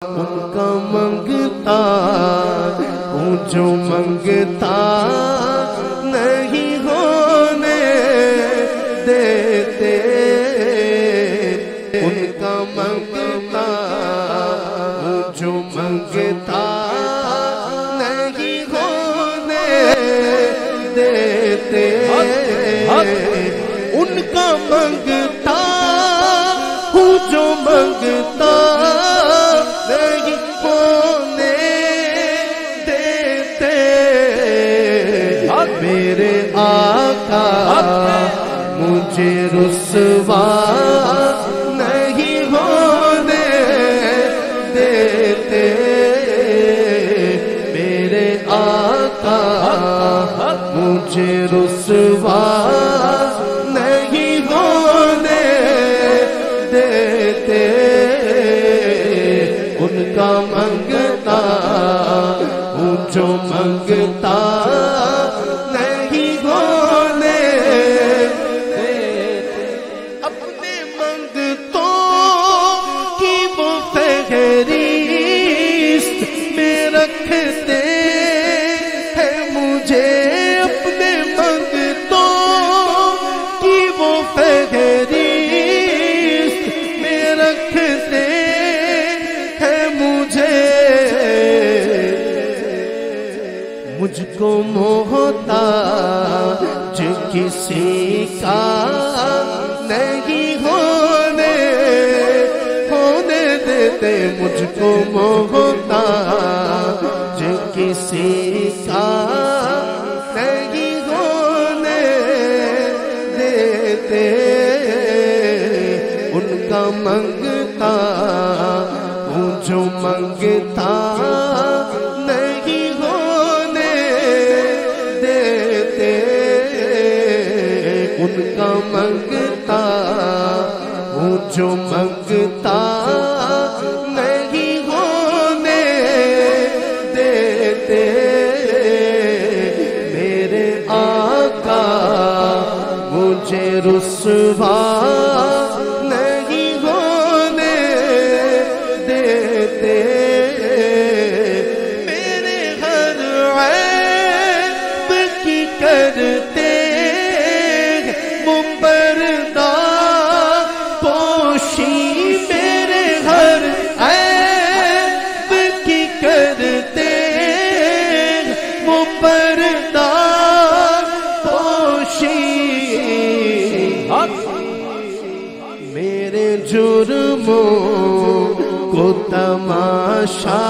ان کا منگتا ہوں جو منگتا نہیں ہونے دیتے، ان کا منگتا ہوں جو منگتا نہیں ہونے دیتے، ان کا منگتا ہوں جو منگتا نہیں ہونے دیتے، میرے آقا مجھے رسوا نہیں ہونے دیتے، میرے آقا مجھے رسوا نہیں ہونے دیتے، ان کا منگتا ہوں جو منگتا نہیں ہونے دیتے، اپنے منگتوں کی وہ فہرست میں رکھتے ہیں مجھے، اپنے منگتوں کی وہ فہرست میں رکھتے ہیں مجھے، مجھ کو محتاج کسی کا نہیں ہونے دیتے، مجھ کو محتاج کسی کا نہیں ہونے دیتے، ان کا منگتا ہوں جو منگتا نہیں ہونے دیتے، ان کا منگتا ہوں جو منگتا نہیں ہونے دیتے، میرے آقا مجھے رسوا نہیں ہونے دیتے، میرے ہر عیب کی کرتے وہ پردہ پوشی، میرے ہر عیب کی کرتے وہ پردہ پوشی، میرے جرموں کو تماشا